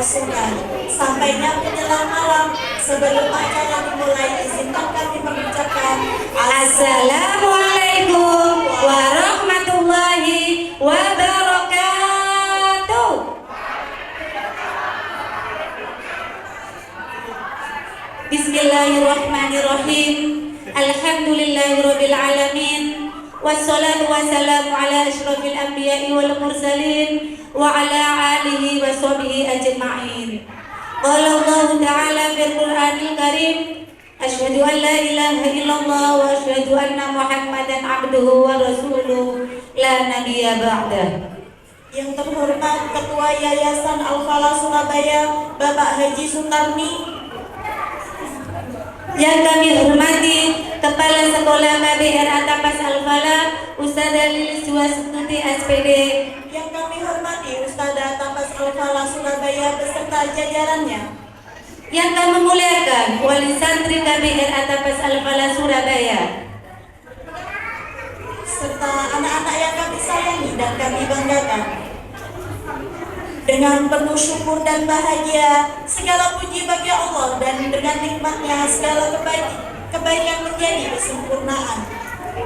berlangsungkan. Sampainya menjelang malam, sebelum acara dimulai, izinkan kami mengucapkan Assalamualaikum warahmatullahi wabarakatuh. Bismillahirrahmanirrahim. Alhamdulillahirabbil alamin. Wassalatu wassalamu ala asyrafil anbiya'i wal mursalin wa ala alihi wa sahbihi ajma'in. Qala Allah ta'ala fil Qur'anil Karim, asyhadu an la ilaha illallah wa asyhadu anna Muhammadan abduhu wa rasuluh la nabiyya ba'dah. Yang terhormat Ketua Yayasan Al-Falah Surabaya, Bapak Haji Sutarmi. Yang kami hormati Kepala Sekolah KBR Atapas Al-Falah, Ustazah Lilis Juwastuti SPD. Yang kami hormati Ustazah Atapas Al-Falah Surabaya beserta jajarannya. Yang kami muliakan Wali Santri KBR Atapas Al-Falah Surabaya, serta anak-anak yang kami sayangi dan kami banggakan. Dengan penuh syukur dan bahagia, segala puji bagi Allah, dan dengan nikmatnya segala kebaikan menjadi kesempurnaan.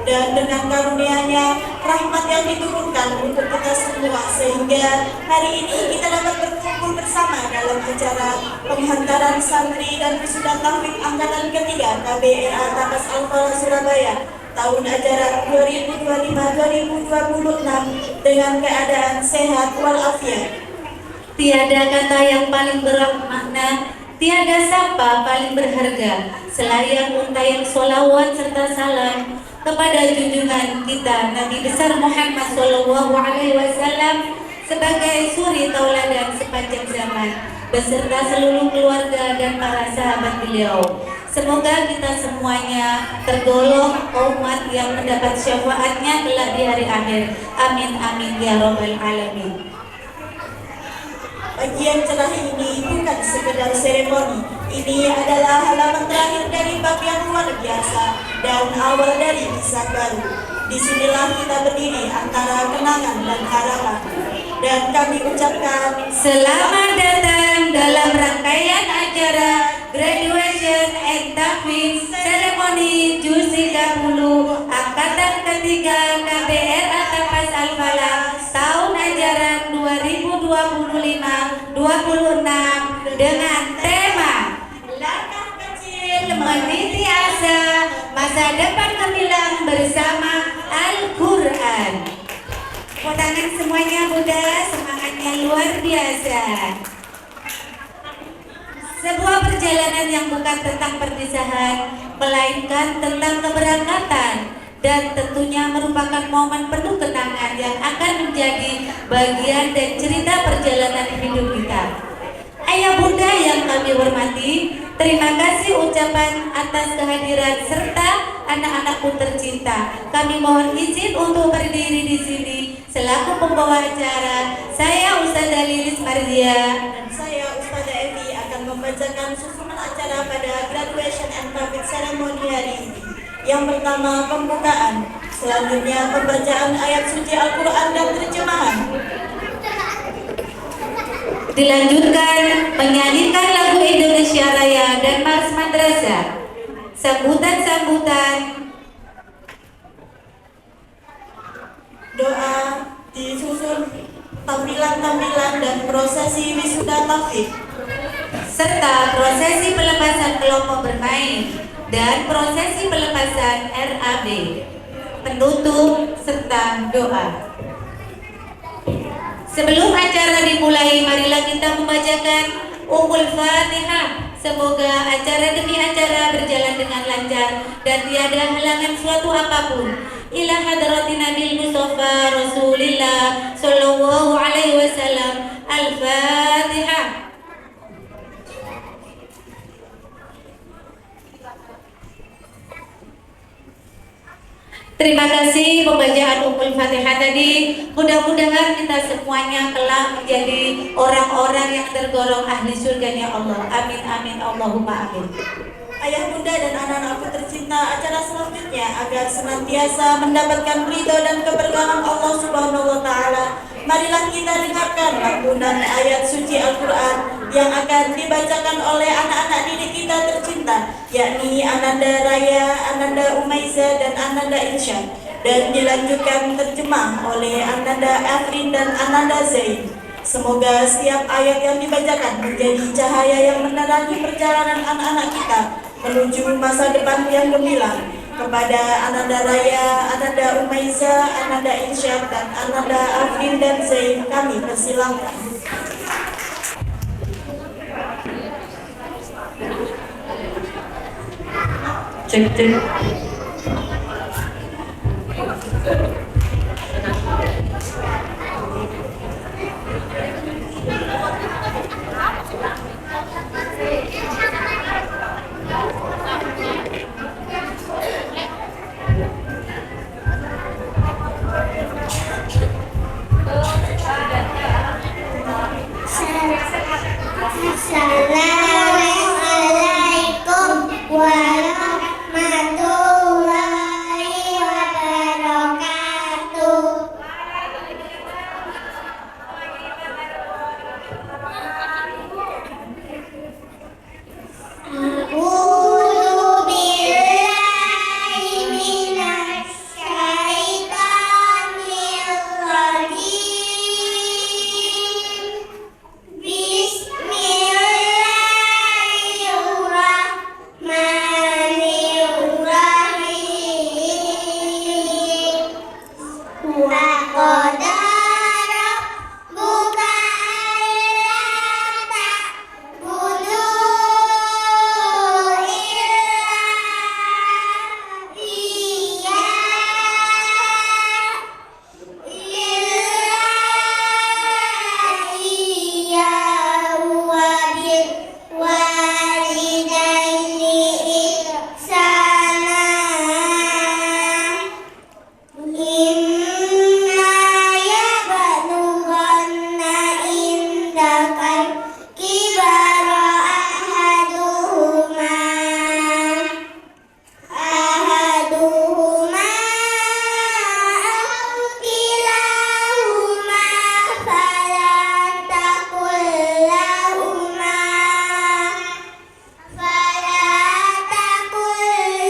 Dan dengan karunia-Nya, rahmat yang diturunkan untuk kita semua, sehingga hari ini kita dapat berkumpul bersama dalam acara penghantaran santri dan wisuda tahfidz angkatan ketiga KBR Atapas Al-Falah Surabaya tahun ajaran 2025-2026 dengan keadaan sehat walafiat. tiada kata yang paling bermakna, tiada sapa paling berharga selain untayan sholawat serta salam kepada junjungan kita Nabi besar Muhammad SAW sebagai suri tauladan sepanjang zaman beserta seluruh keluarga dan para sahabat beliau. Semoga kita semuanya tergolong umat yang mendapat syafaatnya kelak di hari akhir. Amin amin ya rabbal alamin. Bagian cerah ini bukan sekedar seremoni. Ini adalah halaman terakhir dari bab yang luar biasa dan awal dari kisah baru. Disinilah kita berdiri antara kenangan dan harapan. Dan kami ucapkan selamat datang dalam rangkaian acara Graduation and Tahfidz Ceremony Juz 30 Angkatan Ketiga KBR Atapas Al-Falah tahun ajaran 2025-26 dengan tema Langkah Kecil Meniti Asa, Masa Depan Gemilang Bersama Al-Quran. Tepuk tangan semuanya Bunda, semangatnya luar biasa. Sebuah perjalanan yang bukan tentang perpisahan, melainkan tentang keberangkatan, dan tentunya merupakan momen penuh kenangan yang akan menjadi bagian dan cerita perjalanan hidup kita. Ayah Bunda yang kami hormati, terima kasih ucapan atas kehadiran serta anak-anakku tercinta. Kami mohon izin untuk berdiri di sini selaku pembawa acara. Saya Ustazah Lilis Marzia dan saya Ustazah Evi akan membacakan susunan acara pada Graduation and Tahfidz Ceremony hari ini. Yang pertama, pembukaan. Selanjutnya, pembacaan ayat suci Al-Quran dan terjemahan. Dilanjutkan menyanyikan lagu Indonesia Raya dan Mars Madrasah. Sambutan-sambutan, doa, disusul tampilan-tampilan dan prosesi wisuda tahfidz, serta prosesi pelepasan kelompok bermain dan prosesi pelepasan RAB, penutup serta doa. Sebelum acara dimulai, marilah kita membacakan Ummul Fatihah. Semoga acara demi acara berjalan dengan lancar dan tiada halangan suatu apapun. Ila hadratin Nabil Mustafa Rasulillah Sallallahu Alaihi Wasallam. Al-Fatihah. Terima kasih pembacaan Ummul Fatihah tadi. Mudah-mudahan kita semuanya kelak menjadi orang-orang yang tergolong ahli surganya Allah. Amin amin Allahumma amin. Ayah Bunda dan anak-anakku tercinta, acara selanjutnya agar senantiasa mendapatkan ridho dan keberkahan Allah Subhanahu wa Ta'ala, Marilah kita dengarkan lantunan ayat suci Al-Quran yang akan dibacakan oleh anak-anak didik kita tercinta, yakni Ananda Raya, Ananda Umaiza, dan Ananda Insya, dan dilanjutkan terjemah oleh Ananda Afrin dan Ananda Zain. Semoga setiap ayat yang dibacakan menjadi cahaya yang menerangi perjalanan anak-anak kita menuju masa depan yang gemilang. Kepada Ananda Raya, Ananda Umaiza, Ananda Insya, dan Ananda Afrin dan Zain kami persilahkan. Cek cek. Assalamualaikum warahmatullahi wabarakatuh. A'udzu billahi minasy syaithanir rajim. Bismillahirrahmanirrahim. Wa qadara rabbuka alla ta'budu illa walidaini ihsana. Imma yablughanna indakal kibara ahaduhuma aw kilahuma fala taqul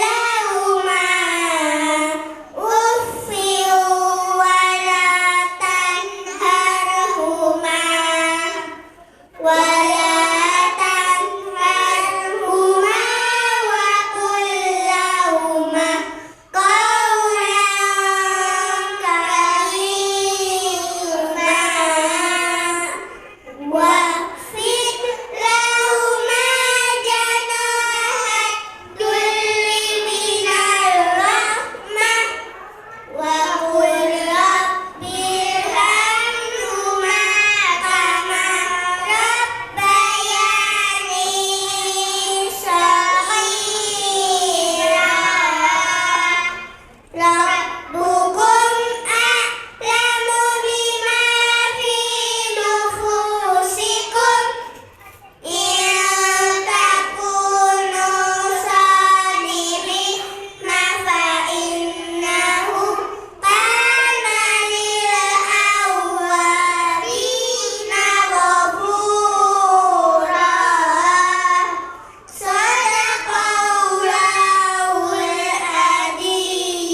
lahuma uffin wala tanharhuma wa qul lahuma qawlan karima. Waqfid lahuma janahat dulli minal rahmah wa qul rabbirhamhuma kama rabbayani shaghira. Rabbukum a'lamu bima fi nufusikum in takunu salihin fa innahu kana lil awwabina ghafura. Shadaqallahul adzim.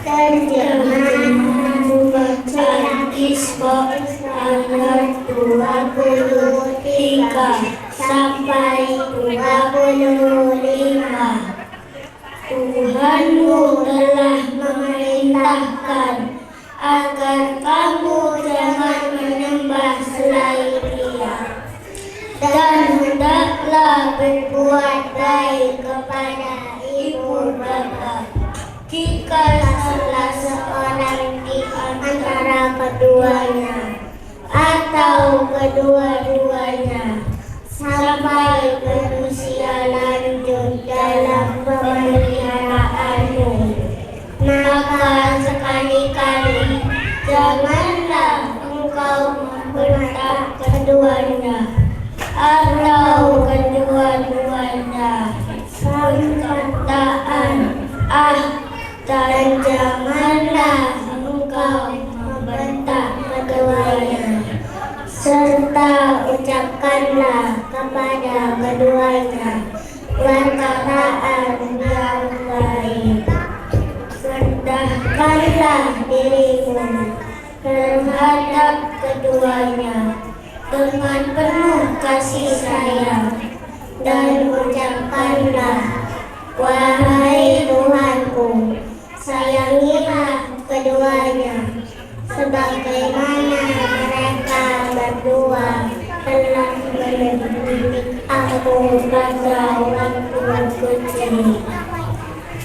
Terjemahan bacaan Isra ayat 23 sampai 25. Tuhanmu telah memerintahkan agar kamu jangan menyembah selain Dia, dan hendaklah berbuat baik kepada ibu bapa. Jika salah seorang di antara keduanya atau kedua-duanya sampai berusia lanjut dalam pemeliharaanmu, maka sekali-kali janganlah engkau membentak ucapkanlah kepada keduanya perkataan yang baik. Rendahkanlah dirimu terhadap keduanya dengan penuh kasih sayang dan ucapkanlah, wahai Tuhanku, sayangilah keduanya sebagaimana mereka berdua telah mendidik aku pada waktu kecil.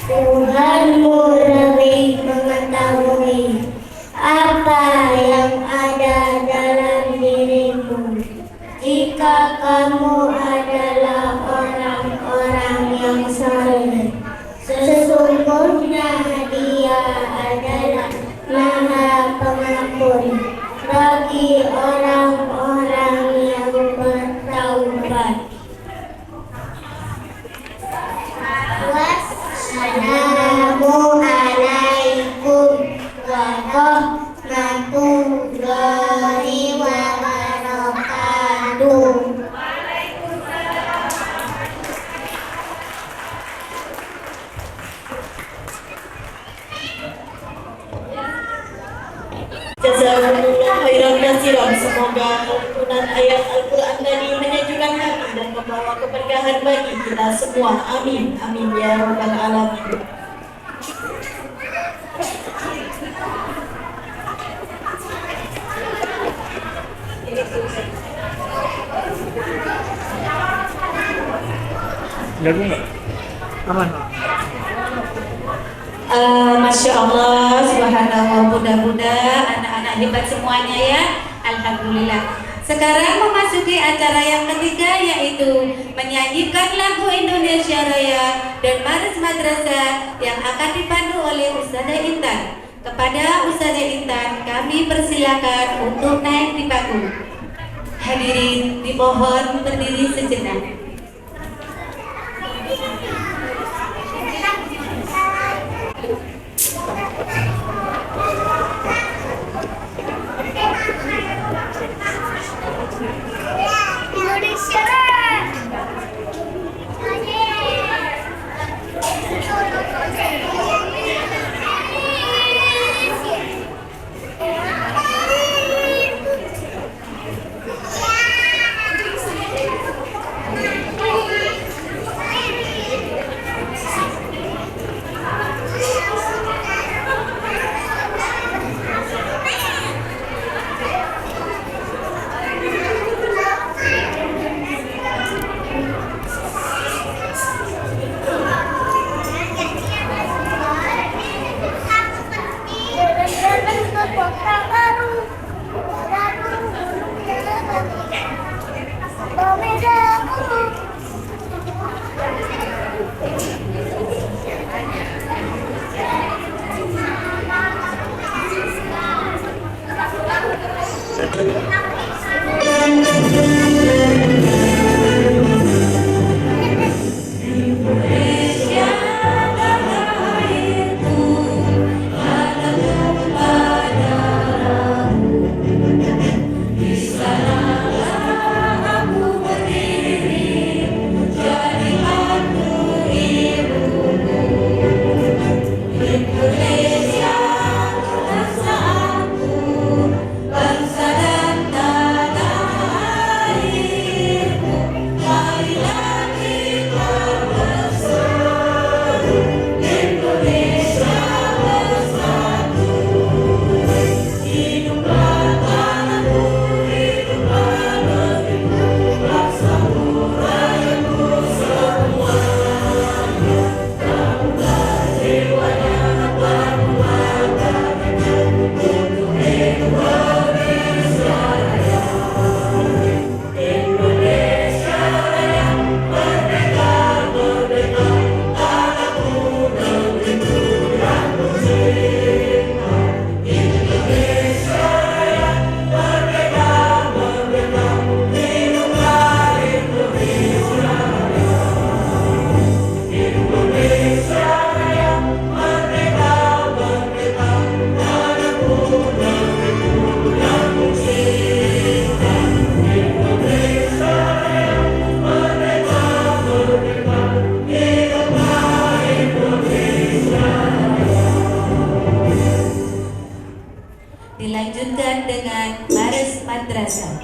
Tuhanmu lebih mengetahui apa yang ada dalam dirimu. Jika kamu adalah orang-orang yang saleh, sesungguhnya Dia adalah Maha Pengampun bagi orang-orang yang bertaubat. Wassalamualaikum warahmatullahi wabarakatuh. Jazakumullah khairan katsiran. Semoga lantunan ayat Al-Quran tadi menyejukkan hati dan membawa keberkahan bagi kita semua. Amin. Amin ya rabbal alamin. Jago nggak? Aman. Masya Allah, subhanallah, mudah-mudahan anak-anak hebat semuanya ya. Alhamdulillah. Sekarang memasuki acara yang ketiga, yaitu menyanyikan lagu Indonesia Raya dan Maris Madrasah yang akan dipandu oleh Ustazah Intan. Kepada Ustazah Intan, kami persilakan untuk naik di panggung. Hadirin dimohon berdiri sejenak. Indonesia Bangsa dan tanah baca.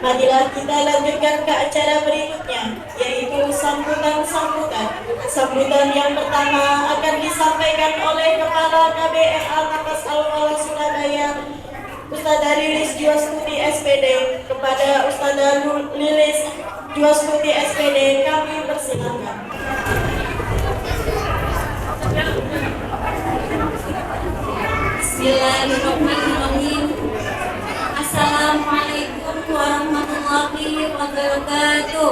Marilah kita lanjutkan ke acara berikutnya, yaitu sambutan-sambutan. Sambutan yang pertama akan disampaikan oleh Kepala KBRA Tapas Al-Falah Surabaya, Ustadzah Lilis Juwastuti SPD. Kepada Ustadzah Lilis Juwastuti SPD, kami persilakan. Bismillahirrahmanirrahim. Assalamualaikum warahmatullahi wabarakatuh.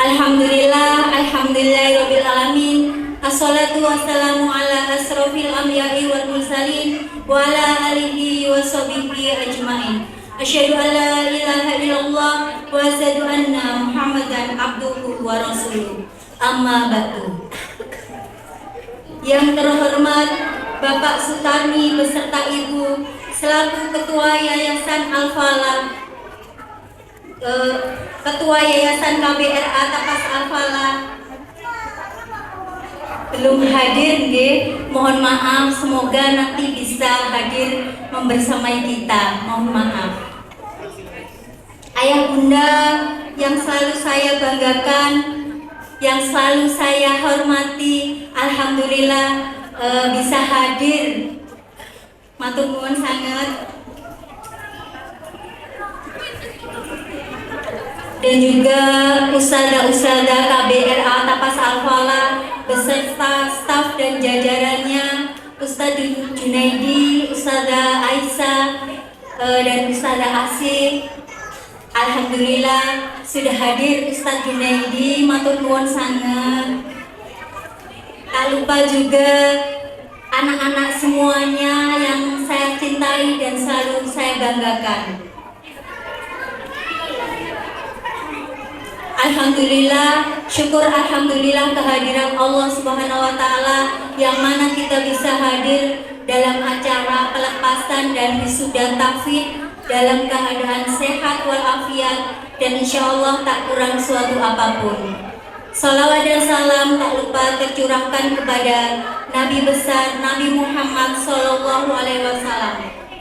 Alhamdulillahirabbil alamin. Assalatu wassalamu ala asrofil anbiya'i wal mursalin wa ala alihi wa sahbihi ajmain. Asyhadu an la ilaha illallah wa asyhadu anna Muhammadan abduhu wa rasuluh. Amma ba'du. Yang terhormat Bapak Sutarmi beserta Ibu selaku Ketua Yayasan Al-Falah, Ketua Yayasan KBRA Tapas Al-Falah belum hadir, nggih. Mohon maaf, semoga nanti bisa hadir membersamai kita. Mohon maaf. Ayah bunda yang selalu saya banggakan, yang selalu saya hormati, alhamdulillah bisa hadir. Matur nuwun sangat. Dan juga ustadzah-ustadzah KBRA Tapas Al-Falah beserta staf dan jajarannya, Ustadz Junaidi, Ustadzah Aisyah, dan Ustadzah Asih. Alhamdulillah sudah hadir Ustadz Junaidi, matur nuwun sangat. Tak lupa juga anak-anak semuanya yang saya cintai dan selalu saya banggakan. Alhamdulillah, syukur alhamdulillah kehadiran Allah Subhanahu wa taala yang mana kita bisa hadir dalam acara pelepasan dan wisuda tahfidz dalam keadaan sehat walafiat dan insya Allah tak kurang suatu apapun. Salawat dan salam tak lupa tercurahkan kepada Nabi besar Nabi Muhammad Sallallahu Alaihi Wasallam,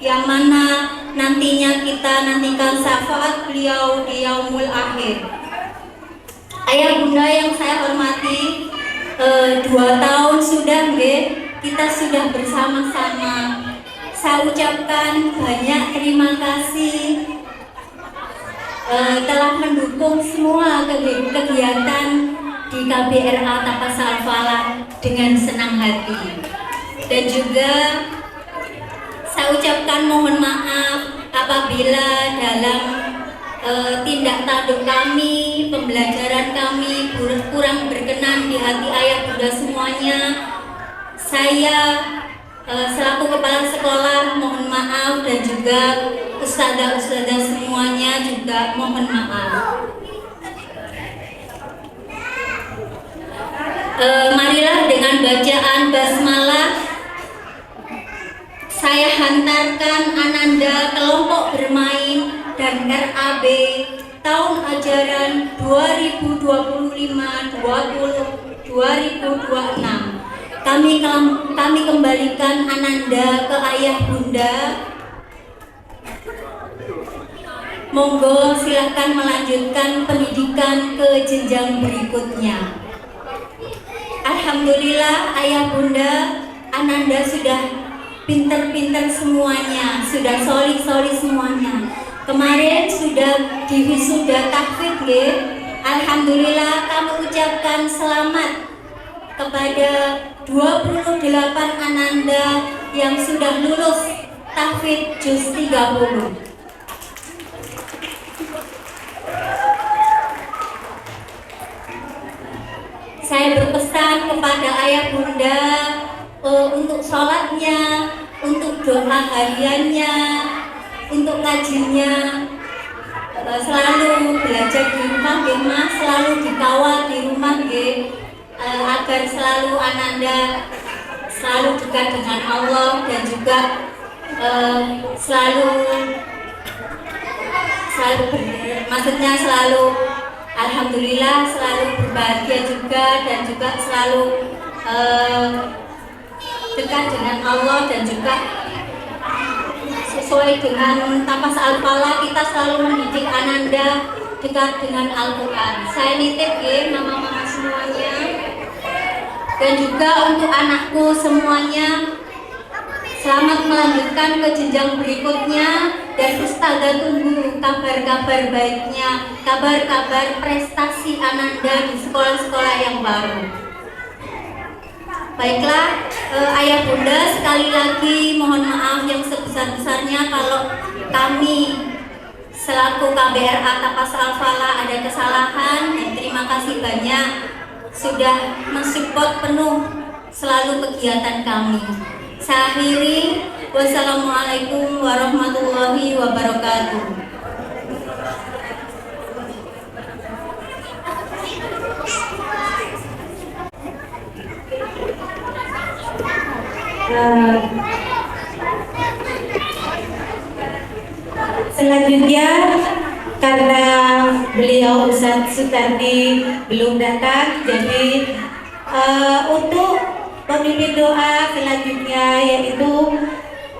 yang mana nantinya kita nantikan syafaat beliau di yaumul akhir. Ayah bunda yang saya hormati, 2 tahun sudah kita sudah bersama-sama. Saya ucapkan banyak terima kasih telah mendukung semua kegiatan di KBRA Tapas Al-Falah dengan senang hati. Dan juga saya ucapkan mohon maaf apabila dalam tindak tanduk kami, pembelajaran kami kurang berkenan di hati ayah bunda semuanya. Saya selaku kepala sekolah mohon maaf, dan juga ustadzah semuanya juga mohon maaf. Marilah dengan bacaan basmalah saya hantarkan Ananda kelompok bermain dan RAB tahun ajaran 2025-2026. Kami kembalikan Ananda ke ayah bunda. Monggo silahkan melanjutkan pendidikan ke jenjang berikutnya. Alhamdulillah ayah bunda, Ananda sudah pinter-pinter semuanya, sudah solid semuanya. Kemarin sudah diwisuda tahfidz nggih. Alhamdulillah kami ucapkan selamat kepada 28 Ananda yang sudah lulus tahfidz juz 30. Saya berpesan kepada ayah bunda untuk sholatnya, untuk doa hariannya, untuk ngajinya, selalu belajar di rumah Mas, selalu dikawal di rumah agar selalu Ananda selalu dekat dengan Allah, dan juga maksudnya selalu alhamdulillah selalu berbahagia juga, dan juga selalu dekat dengan Allah, dan juga sesuai dengan Tapas Al-Falah kita selalu mendidik Ananda dekat dengan Al-Quran. Saya nitip mama-mama semuanya, dan juga untuk anakku semuanya, selamat melanjutkan ke jenjang berikutnya, dan ustazah tunggu kabar-kabar baiknya, kabar-kabar prestasi Ananda di sekolah-sekolah yang baru. Baiklah, ayah bunda, sekali lagi mohon maaf yang sebesar-besarnya kalau kami selaku KBRA Tapas Al-Falah ada kesalahan, dan terima kasih banyak sudah mensupport penuh selalu kegiatan kami. Saya akhiri, wassalamualaikum warahmatullahi wabarakatuh. Selanjutnya, karena beliau Ustadz Sutardi belum datang, jadi untuk pemimpin doa selanjutnya yaitu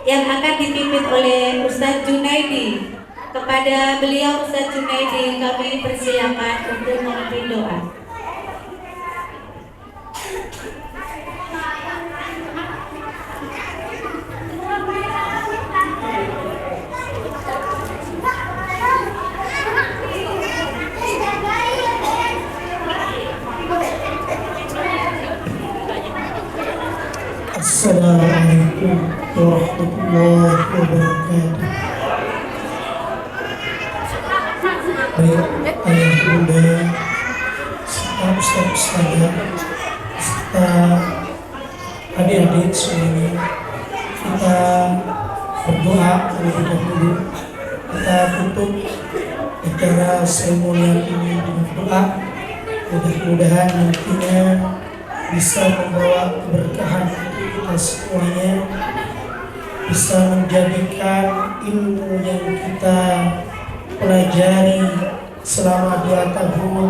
yang akan dipimpin oleh Ustadz Junaidi. Kepada beliau Ustadz Junaidi kami persilakan untuk memimpin doa. Assalamualaikum warahmatullahi wabarakatuh. Baik ayah bunda, serta ustaz-ustazah, serta adik-adik semuanya, kita berdoa terlebih dahulu. Kita tutup acara seremonial ini dengan doa. Mudah-mudahan nantinya bisa membawa keberkahan kita semuanya, bisa menjadikan ilmu yang kita pelajari selama 2 tahun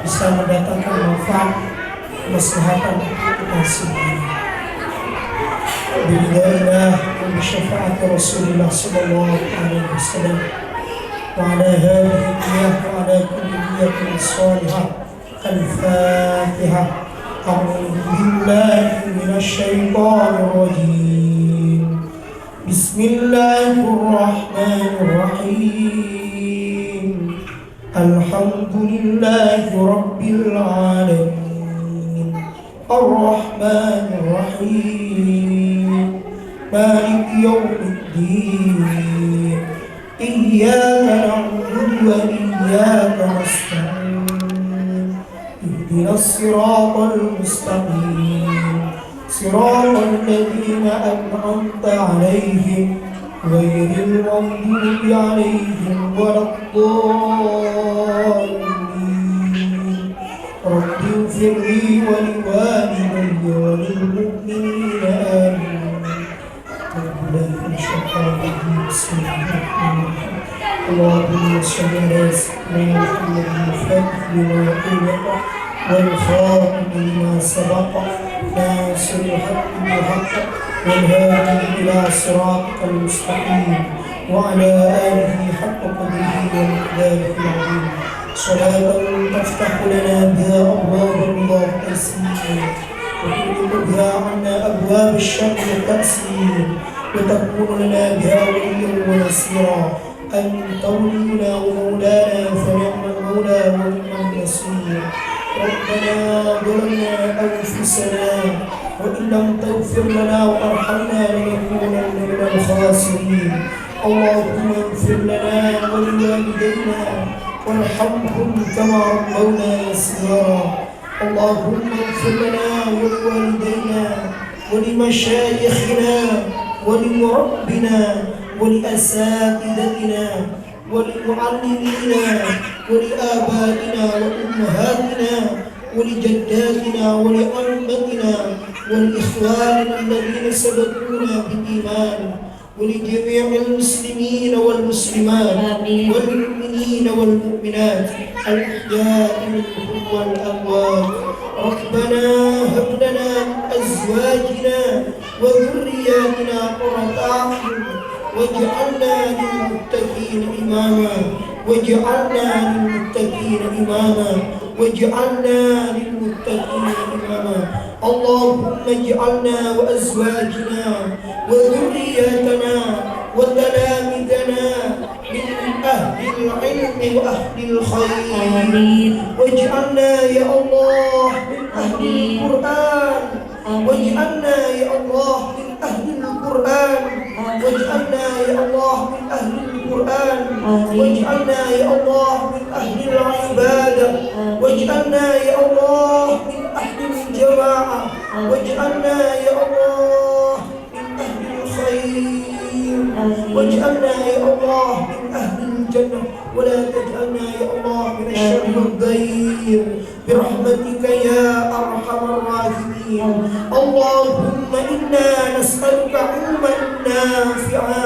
bisa mendatangkan manfaat kemaslahatan kita sendiri. Billahi wa bi syafaati Rasulillah sallallahu alaihi wasallam wa ala hadhihi wa ala kulli niyatin salihah. Al-Fatihah. A'udzu billahi minasy syaithanir rajim. Bismillahirrahmanirrahim. Alhamdulillahi rabbil alamin. Ar-Rahmanir Rahim. Maliki yaumiddin. Iyyaka na'budu wa iyyaka nasta'in. اهدنا الصراط المستقيم صراط الذين أنعمت عليهم غير المغضوب عليهم ولا الضالين. رب اغفر لي ولوالدي وللمؤمنين آمين. بسم الله الرحمن الرحيم. اللهم صل على سيدنا محمد الفاتح لما أغلق والخاتم لما سبق ناصر الحق بالحق والهادي إلى صراطك المستقيم وعلى آله حق قدره ومقداره العظيم. صلاة تفتح لنا بها أبواب الله تيسير وتغلق بها عنا أبواب الشر والتأثير وتكون لنا بها وليا ونصيرا. أنت ولينا ومولانا فنعم المولى ونعم النصير. ربنا ظلمنا أنفسنا وإن لم تغفر لنا وأرحمنا لنكونن من الخاسرين. اللهم اغفر لنا ولوالدينا وارحمهم كما ربونا صغارا. اللهم اغفر لنا ولوالدينا ولمشايخنا ولمربنا ولأساتذتنا ولمعلمينا ولآبائنا وأمهاتنا ولجداتنا ولأئمتنا ولإخواننا الذين سبقونا بالإيمان ولجميع المسلمين والمسلمات والمؤمنين والمؤمنات الأحياء منهم والأموات. ربنا هب لنا من أزواجنا وذرياتنا قرة أعين واجعلنا للمتقين إماما واجعلنا للمتقين إماما واجعلنا للمتقين إماما. اللهم اجعلنا وأزواجنا وذرياتنا وتلامذنا من أهل العلم وأهل الخير. واجعلنا يا الله من أهل القرآن. واجعلنا يا الله من أهل القرآن. واجعلنا يا الله من أهل القرآن. واجعلنا يا الله من أهل العبادة. واجعلنا يا الله من أهل الجماعة. واجعلنا يا الله من أهل الخير. واجعلنا يا الله من أهل الجنة ولا تجعلنا يا الله من الشر والضير برحمتك يا أرحم الراحمين. اللهم إنا نسألك علما نافعا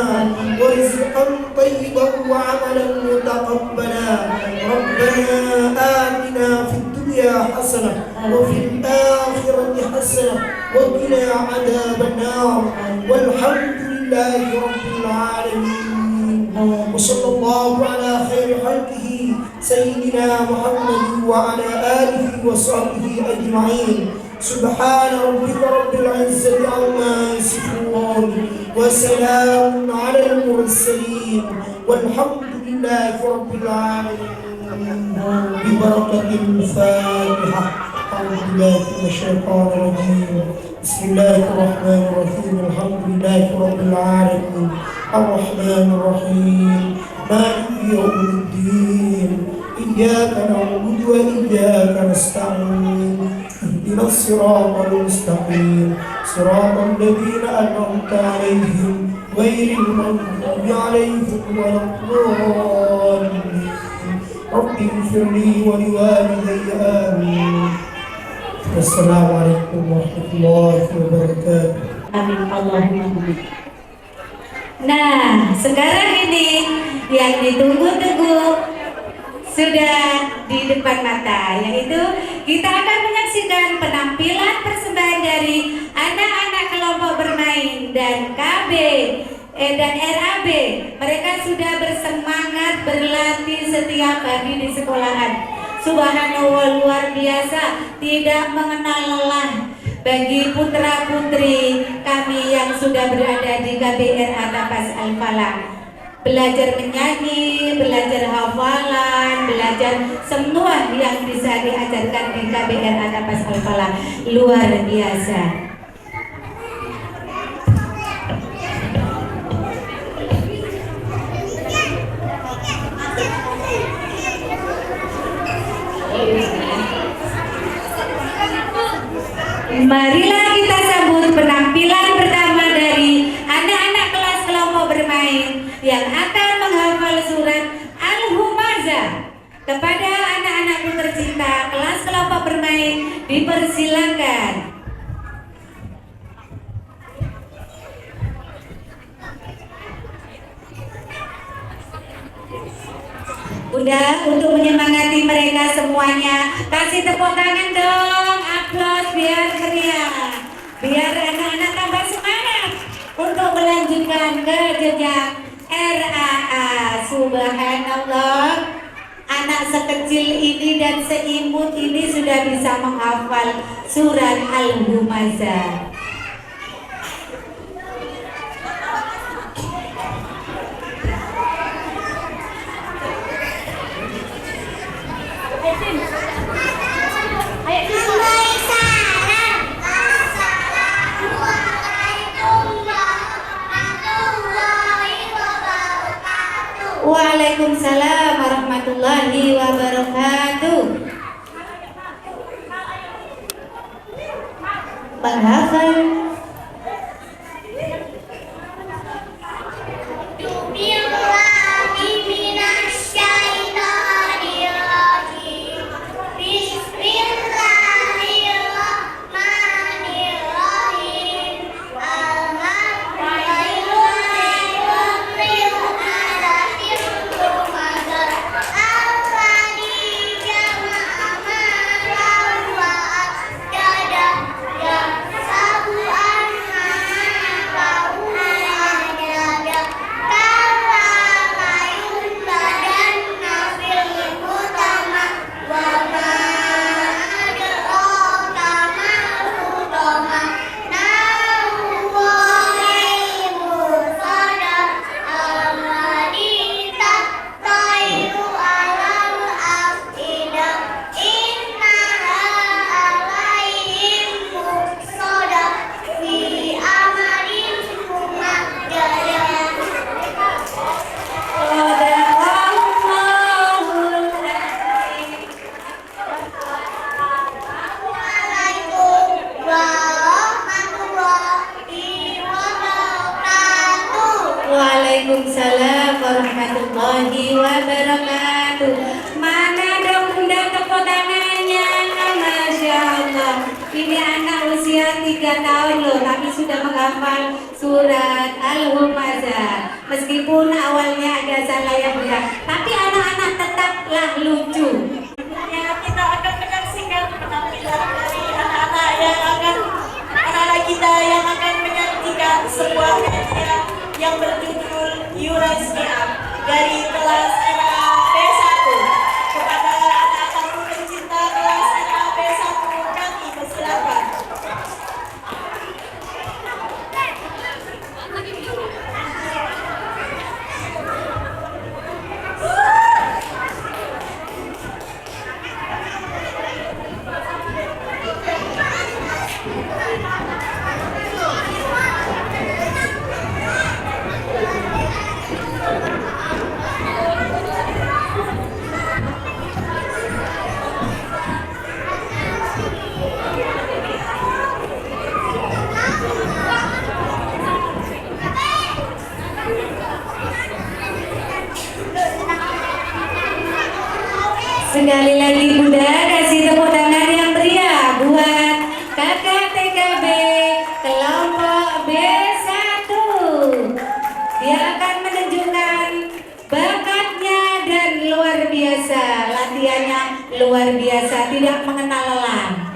ورزقا طيبا وعملا متقبلا. ربنا آتنا في الدنيا حسنة وفي الآخرة حسنة وقنا عذاب النار. والحمد لله رب العالمين. وصلى الله على خير خلقه سيدنا محمد وعلى آله وصحبه أجمعين. سبحان ربك رب العزة عما يصفون وسلام على المرسلين والحمد لله رب العالمين. ببركة الفاتحة. أعوذ بالله من الشيطان الرجيم. بسم الله الرحمن الرحيم. الحمد لله رب العالمين الرحمن الرحيم مالك يوم الدين. إياك نعبد وإياك نستعين. اهدنا الصراط المستقيم صراط الذين أنعمت عليهم غير المغضوب عليهم ولا الضالين. رب اغفر لي ولوالدي آمين. السلام عليكم ورحمة الله وبركاته. Amin Allahumma amin. Nah, sekarang ini yang ditunggu-tunggu sudah di depan mata, yaitu kita akan menyaksikan penampilan persembahan dari anak-anak kelompok bermain dan KB dan RAB. Mereka sudah bersemangat berlatih setiap hari di sekolahan. Subhanallah, luar biasa, tidak mengenal lelah. Bagi putra-putri kami yang sudah berada di KBR Atapas Al-Falah, belajar menyanyi, belajar hafalan, belajar semua yang bisa diajarkan di KBR Atapas Al-Falah, luar biasa. Marilah kita sambut penampilan pertama dari anak-anak kelas kelompok bermain yang akan menghafal surat Al-Humazah. Kepada anak-anakku tercinta kelas kelompok bermain, dipersilakan. Bunda, untuk menyemangati mereka semuanya, kasih tepuk tangan dong, aplaus biar meriah, biar anak-anak tambah semangat untuk melanjutkan ke jenjang RAA. Subhanallah, anak sekecil ini dan seimut ini sudah bisa menghafal surat Al-Humazah. Waalaikumsalam warahmatullahi wabarakatuh. Menghafal Waalaikumsalam warahmatullahi wabarakatuh. Mana dong bunda tepuk tangannya? Masya Allah, ini anak usia 3 tahun loh, tapi sudah menghafal surat Al-Humazah. Meskipun awalnya agak salah ya bunda, tapi anak-anak tetaplah lucu. Ya, kita akan menyaksikan penampilan dari anak-anak kita yang akan menyaksikan sebuah karya yang berjudul Yurasnya dari kelas RAB 1. Kepada anak-anakku tercinta kelas RAB 1, kami persilakan. bahagia, tidak mengenal lelah.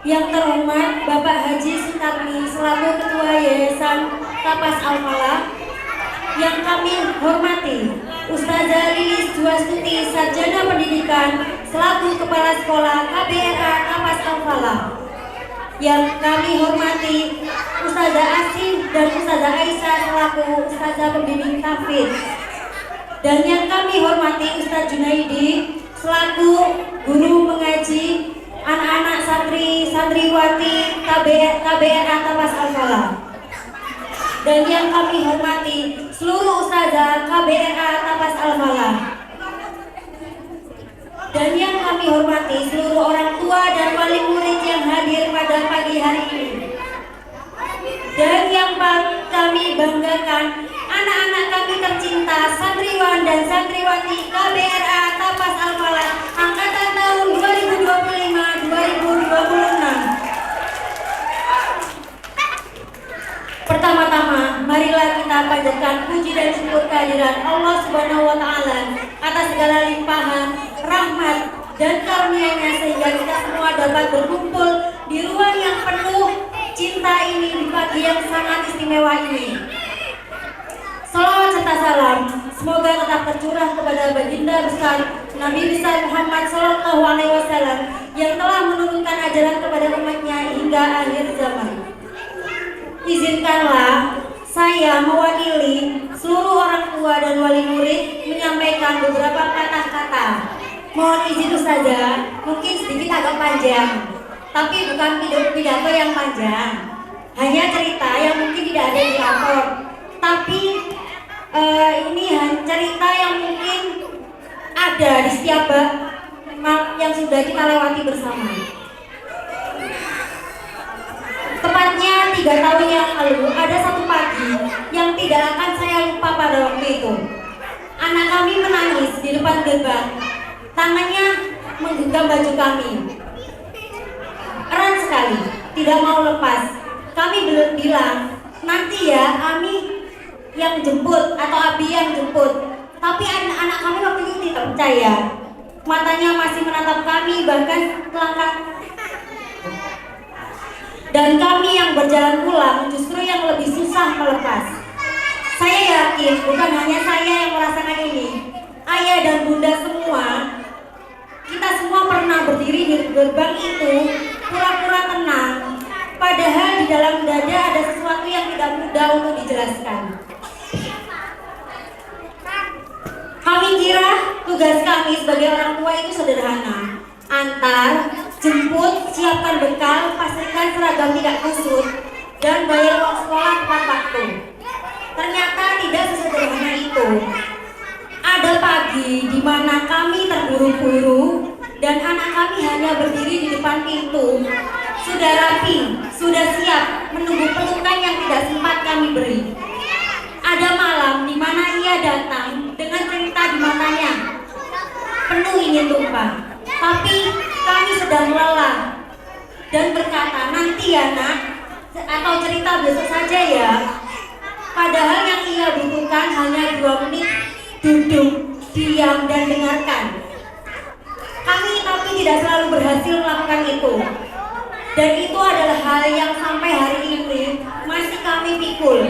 Yang terhormat Bapak Haji Sutarmi selaku Ketua Yayasan Tapas Al-Falah. Yang kami hormati Ustazah Lilis Juastuti Sarjana Pendidikan selaku Kepala Sekolah KBRA Tapas Al-Falah. Yang kami hormati Ustazah Asih dan Ustazah Aisyah selaku Ustazah Pembimbing Tahfidz. Dan yang kami hormati Ustaz Junaidi selaku guru mengaji anak-anak santriwati KBRA Tapas Al-Falah. Dan yang kami hormati seluruh ustazah KBRA Tapas Al-Falah. Dan yang kami hormati seluruh orang tua dan wali murid yang hadir pada pagi hari ini. Dan yang kami banggakan, anak-anak kami tercinta, santriwan dan santriwati KBRA Tapas Al-Falah angkatan tahun 2025-2026. Pertama-tama, marilah kita panjatkan puji dan syukur kehadiran Allah Subhanahu wa Ta'ala atas segala limpahan, rahmat, dan karunia-Nya sehingga kita semua dapat berkumpul di ruang yang penuh cinta ini di pagi yang sangat istimewa ini. Salawat serta salam semoga tetap tercurah kepada baginda besar Nabi besar Muhammad Sallallahu Alaihi Wasallam yang telah menurunkan ajaran kepada umatnya hingga akhir zaman. Izinkanlah saya mewakili seluruh orang tua dan wali murid menyampaikan beberapa kata-kata. Mohon izin saja, mungkin sedikit agak panjang, tapi bukan pidato yang panjang. Hanya cerita yang mungkin tidak ada di rapor, tapi ini cerita yang mungkin ada di setiap yang sudah kita lewati bersama. Tepatnya 3 tahun yang lalu ada satu pagi yang tidak akan saya lupa pada waktu itu. Anak kami menangis di depan gerbang, tangannya menggenggam baju kami. Erat sekali, tidak mau lepas. Kami belum bilang, nanti ya Ami yang jemput atau Abi yang jemput. Tapi anak-anak kami waktu itu tidak percaya. Matanya masih menatap kami, bahkan melangkah. Dan kami yang berjalan pulang justru yang lebih susah melepas. Saya yakin bukan hanya saya yang merasakan ini. Ayah dan bunda semua, kita semua pernah berdiri di gerbang itu pura-pura tenang, padahal di dalam dada ada sesuatu yang tidak mudah untuk dijelaskan. Kami kira tugas kami sebagai orang tua itu sederhana: antar, jemput, siapkan bekal, pastikan seragam tidak kusut, dan bayar uang sekolah tepat waktu. Ternyata tidak sesederhana itu. Ada pagi di mana kami terburu-buru dan anak kami hanya berdiri di depan pintu. Sudah rapi, sudah siap menunggu pelukan yang tidak sempat kami beri. Ada malam di mana ia datang dengan cerita di matanya, penuh ingin tumpah. Tapi kami sedang lelah dan berkata, nanti ya nak, atau cerita besok saja ya. Padahal yang ia butuhkan hanya 2 menit duduk, diam, dan dengarkan. Kami tapi tidak selalu berhasil melakukan itu. Dan itu adalah hal yang sampai hari ini masih kami pikul.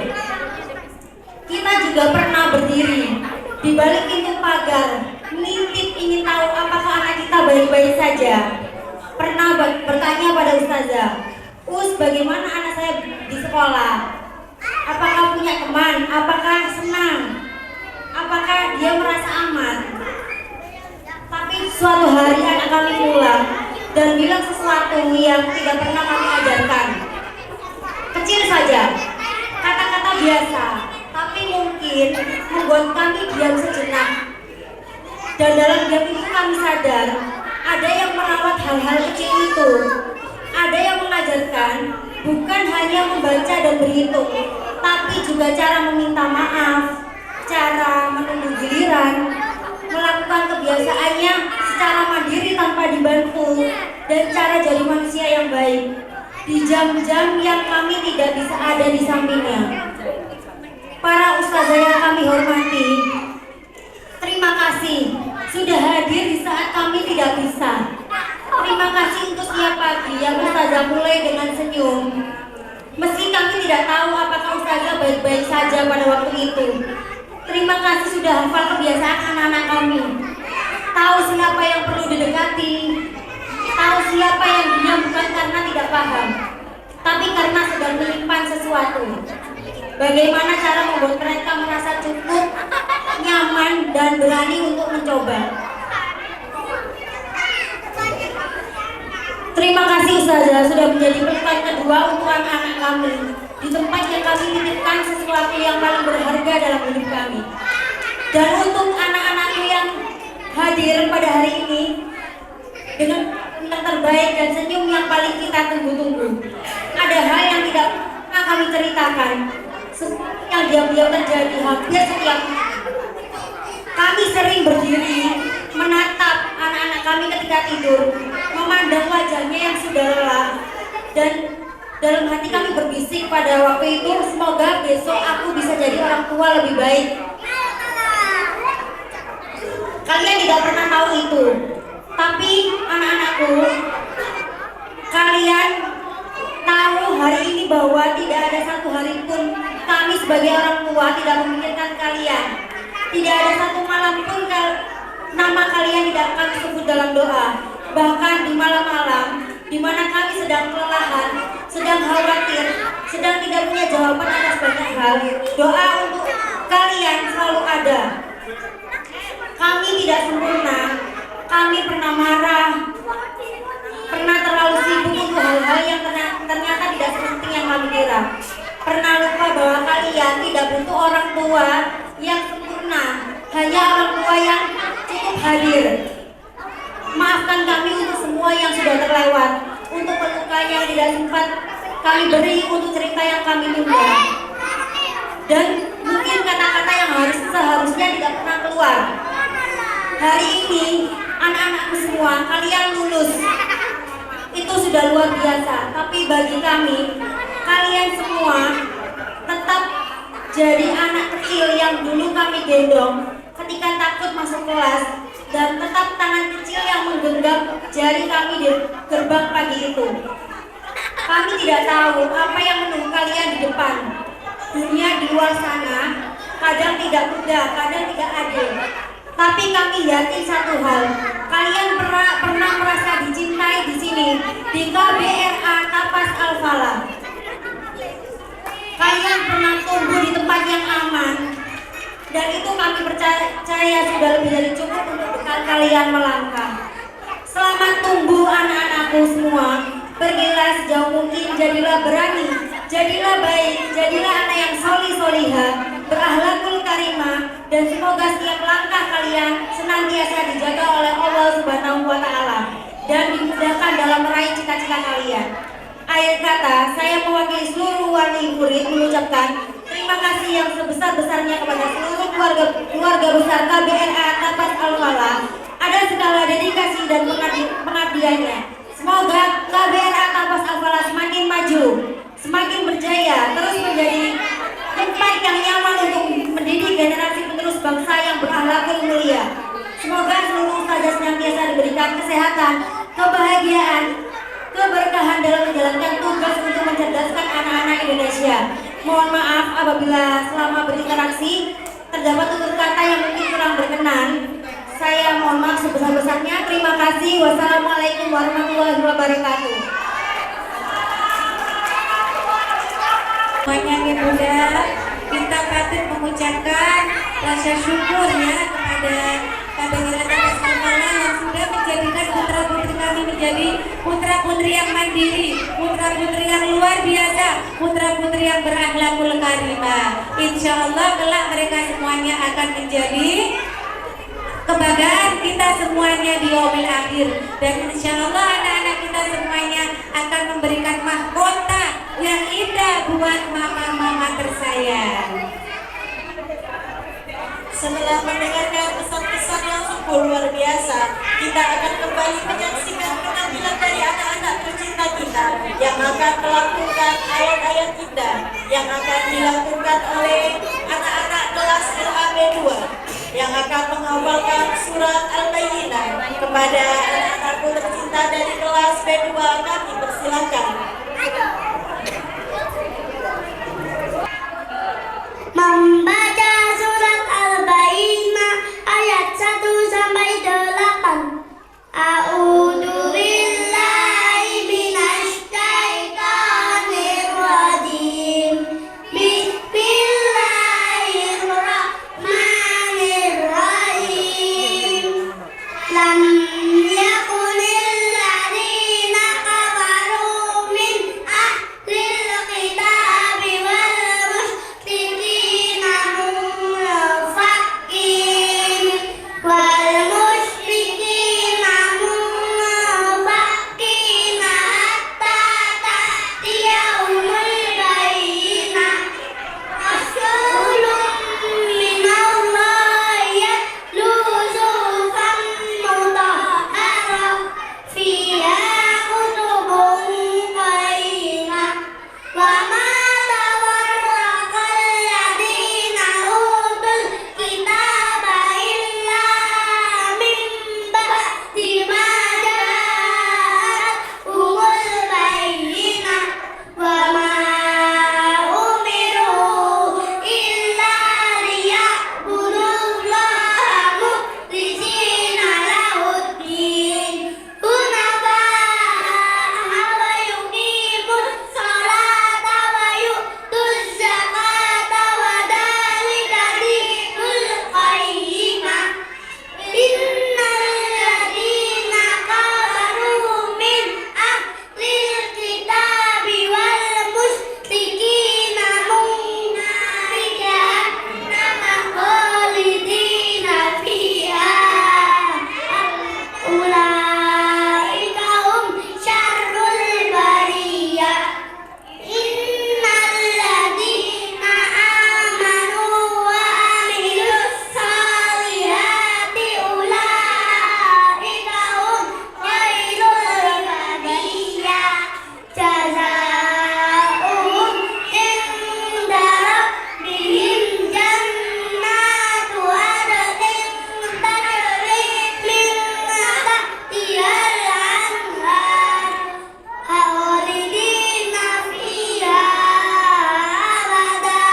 Kita juga pernah berdiri di balik pintu pagar, mengintip ingin tahu apakah anak kita baik-baik saja. Pernah bertanya pada ustazah, "Us, bagaimana anak saya di sekolah? Apakah punya teman? Apakah senang? Apakah dia merasa aman?" Tapi suatu hari anak kami pulang dan bilang sesuatu yang tidak pernah kami ajarkan. Kecil saja, kata-kata biasa, tapi mungkin membuat kami diam sejenak. Dan dalam diam itu kami sadar, ada yang merawat hal-hal kecil itu. Ada yang mengajarkan bukan hanya membaca dan berhitung, tapi juga cara meminta maaf, cara menunggu giliran, melakukan kebiasaannya secara mandiri tanpa dibantu, dan cara jadi manusia yang baik di jam-jam yang kami tidak bisa ada di sampingnya. Para ustazah yang kami hormati, terima kasih sudah hadir di saat kami tidak bisa. Terima kasih untuk setiap pagi yang Ustazah mulai dengan senyum. Meski kami tidak tahu apakah Ustazah baik-baik saja pada waktu itu. Terima kasih sudah hafal kebiasaan anak-anak kami. Tahu siapa yang perlu didekati, tahu siapa yang diam bukan karena tidak paham, tapi karena sedang menyimpan sesuatu. Bagaimana cara membuat mereka merasa cukup, nyaman, dan berani untuk mencoba. Terima kasih Ustazah sudah menjadi pelukan kedua untuk anak-anak kami di tempat yang kami titipkan sesuatu yang paling berharga dalam hidup kami. Dan untuk anak-anakku yang hadir pada hari ini dengan yang terbaik dan senyum yang paling kita tunggu-tunggu. Ada hal yang tidak pernah kami ceritakan, yang diam-diam terjadi hampir setiap kami sering berdiri menatap anak-anak kami ketika tidur, memandang wajahnya yang sudah lelah, dan dalam hati kami berbisik pada waktu itu, semoga besok aku bisa jadi orang tua lebih baik. Kalian tidak pernah tahu itu, tapi anak-anakku, kalian tahu hari ini bahwa tidak ada satu hari pun kami sebagai orang tua tidak memikirkan kalian. Tidak ada satu malam pun nama kalian tidak kami sebut dalam doa. Bahkan di malam-malam di mana kami sedang kelelahan, sedang khawatir, sedang tidak punya jawaban atas banyak hal, doa untuk kalian selalu ada. Kami tidak sempurna, kami pernah marah, pernah terlalu sibuk untuk hal-hal yang ternyata tidak sepenting yang kami kira. Pernah lupa bahwa kalian tidak butuh orang tua yang sempurna, hanya orang tua yang cukup hadir. Maafkan kami untuk semua yang sudah terlewat, untuk pelukan yang tidak sempat kami beri, untuk cerita yang kami tunda, dan mungkin kata-kata yang seharusnya tidak pernah keluar. Hari ini anak-anakku semua, kalian lulus, itu sudah luar biasa. Tapi bagi kami, kalian semua tetap jadi anak kecil yang dulu kami gendong ketika takut masuk kelas, dan tetap tangan kecil yang menggenggam jari kami di gerbang pagi itu. Kami tidak tahu apa yang menunggu kalian di depan. Dunia di luar sana kadang tidak mudah, kadang tidak adil. Tapi kami yakin satu hal, kalian pernah merasa dicintai di sini, di KBRA Tapas Al-Falah. Kalian pernah tumbuh di tempat yang aman, dan itu kami percaya sudah lebih dari cukup untuk bekal kalian melangkah. Selamat tumbuh anak-anakku semua. Pergilah sejauh mungkin, jadilah berani, jadilah baik, jadilah anak yang solihah, berakhlakul karimah, dan semoga setiap langkah kalian senantiasa dijaga oleh Allah Subhanahu wa Ta'ala dan dimudahkan dalam meraih cita-cita kalian. Akhir kata, saya mewakili seluruh wali murid mengucapkan terima kasih yang sebesar-besarnya kepada seluruh keluarga besar KBRA Tapas Al-Falah. Ada segala dedikasi dan pengabdiannya. Semoga KBRA Tapas Al-Falah semakin maju, semakin berjaya, terus menjadi tempat yang nyaman untuk mendidik generasi penerus bangsa yang berakhlakul mulia. Semoga seluruh ustazah senantiasa diberikan kesehatan, kebahagiaan, keberkahan dalam menjalankan tugas untuk mencerdaskan anak-anak Indonesia. Mohon maaf apabila selama berinteraksi terdapat tutur kata yang mungkin kurang berkenan. Saya mohon maaf sebesar-besarnya. Terima kasih. Wassalamualaikum warahmatullahi wabarakatuh. Semuanya ya Bunda, kita patut mengucapkan rasa syukur ya kepada KBRA Tapas Al-Falah yang sudah menjadikan putra-putri kami menjadi putra-putri yang mandiri, putra-putri yang luar biasa, putra-putri yang berakhlakul karimah. Insya Allah kelak mereka semuanya akan menjadi kebanggaan kita semuanya di yaumil akhir, dan insya Allah anak-anak kita semuanya akan memberikan mahkota yang indah buat mama-mama tersayang. Setelah mendengarkan pesan-pesan yang sungguh luar biasa, kita akan kembali menyaksikan penampilan dari anak-anak tercinta kita yang akan melakukan ayat-ayat indah yang akan dilakukan oleh anak-anak kelas LAB 2 yang akan menghafalkan surat Al-Bayyinah kepada anak-anakku tercinta peserta dari kelas B2 kami persilakan. Membaca surat Al-Baqarah ayat 1 sampai 8. A'udzu billahi minasy syaithanir rajim. Bismillahirrahmanirrahim. Lam yakunil ladzina kafaru min ahlil kitabi wal musyrikina munfakin wal musyrikina munfakin hatta ta'tiyahumul bayyinah. Rasulun minallahi yatlu suhufan mutahharah fiha kutubun qayyimah. Wa ma tafarraqal ladzina utul kitaba illa min ba'di ma ja'atuhumul bayyinah. Wa ma umiru illa liya'budullaha mukhlishina lahuddin hunafa'a wa yuqimus sholata wa yu'tuz zakata wa dzalika dinul qayyimah. Innal ladzina kafaru min ahlil kitabi wal musyrikina fi jahannama khalidina fiha. Ulaika hum syarrul bariyah. Innal ladzina amanu wa amilus solihati ulaika hum khairul bariyah. Jazaohum inda rabbihim jannatu adnin tajri min tahtihal anhar khalidina fiha abada.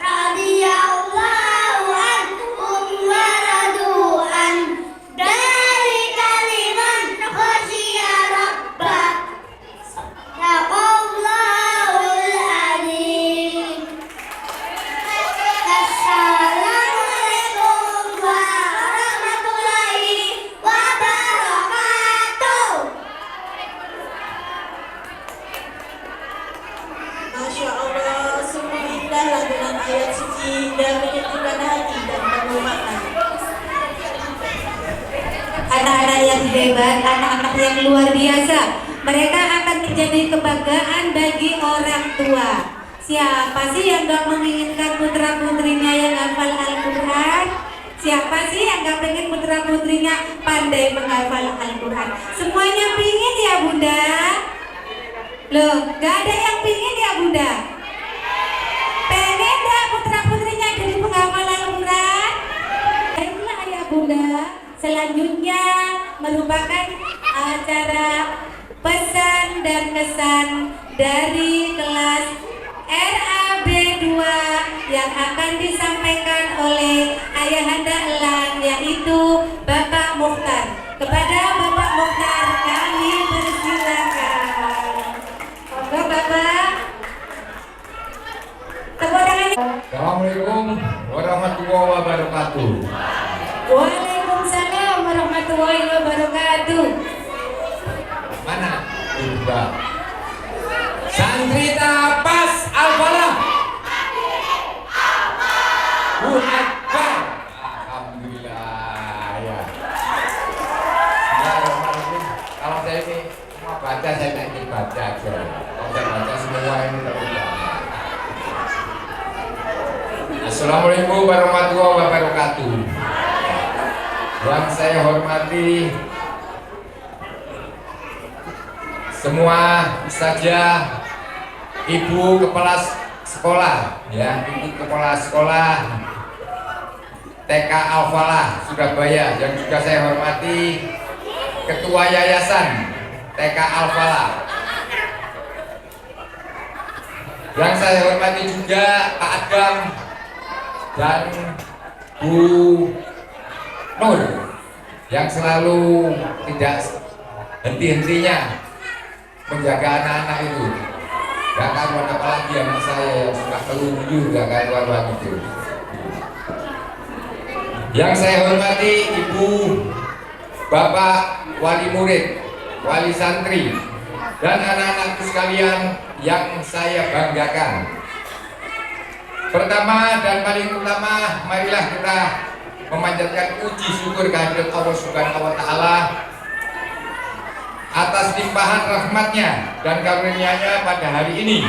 Radiyallahu anhum wa radu an. Dzalika liman khasyiya rabbah. Sadaqallahul adzim. Assalamualaikum warahmatullahi wabarakatuh. Masya Allah, sungguh indah lantunan ayat suci dan menyejukkan hati dan penuh makna. Anak-anak yang hebat, anak-anak yang luar biasa. Mereka akan menjadi kebanggaan bagi orang tua. Siapa sih yang gak menginginkan putra-putrinya yang hafal Al-Quran? Siapa sih yang gak pengen putra-putrinya pandai menghafal Al-Quran? Semuanya pingin ya Bunda? Loh, gak ada yang pingin ya Bunda? Pengen gak putra-putrinya jadi penghafal Al-Quran? Baiklah ya Bunda. Selanjutnya merupakan acara pesan dan kesan dari kelas RAB2 yang akan disampaikan oleh Ayahanda Elang, yaitu Bapak Mukhtar. Kepada Bapak Mukhtar kami persilakan. Monggo Bapak. Tepuk tangannya. Assalamualaikum warahmatullahi wabarakatuh. Waalaikumsalam warahmatullahi wabarakatuh. Mana? Juga. Santri tapas al-falah. Akbar. Alhamdulillah ya. Bismillahirrahmanirrahim. Kalau saya ini semua baca, saya tak ingin baca aja. Kalau saya baca semua ini terlihat. Assalamualaikum warahmatullahi wabarakatuh. Yang saya hormati semua saja ibu kepala sekolah, ya, ibu kepala sekolah TK Al-Falah Surabaya, yang juga saya hormati Ketua Yayasan TK Al-Falah. Yang saya hormati juga Pak Adam dan Bu Nur yang selalu tidak henti-hentinya menjaga anak-anak itu. Gak karuan, apalagi anak saya yang suka keluyur, gak karuan itu. Yang saya hormati Ibu, Bapak Wali Murid, Wali Santri, dan anak-anakku sekalian yang saya banggakan. Pertama dan paling utama, marilah kita memanjatkan puji syukur kehadirat Allah Subhanahu wa Ta'ala atas limpahan rahmatnya dan karunia-Nya pada hari ini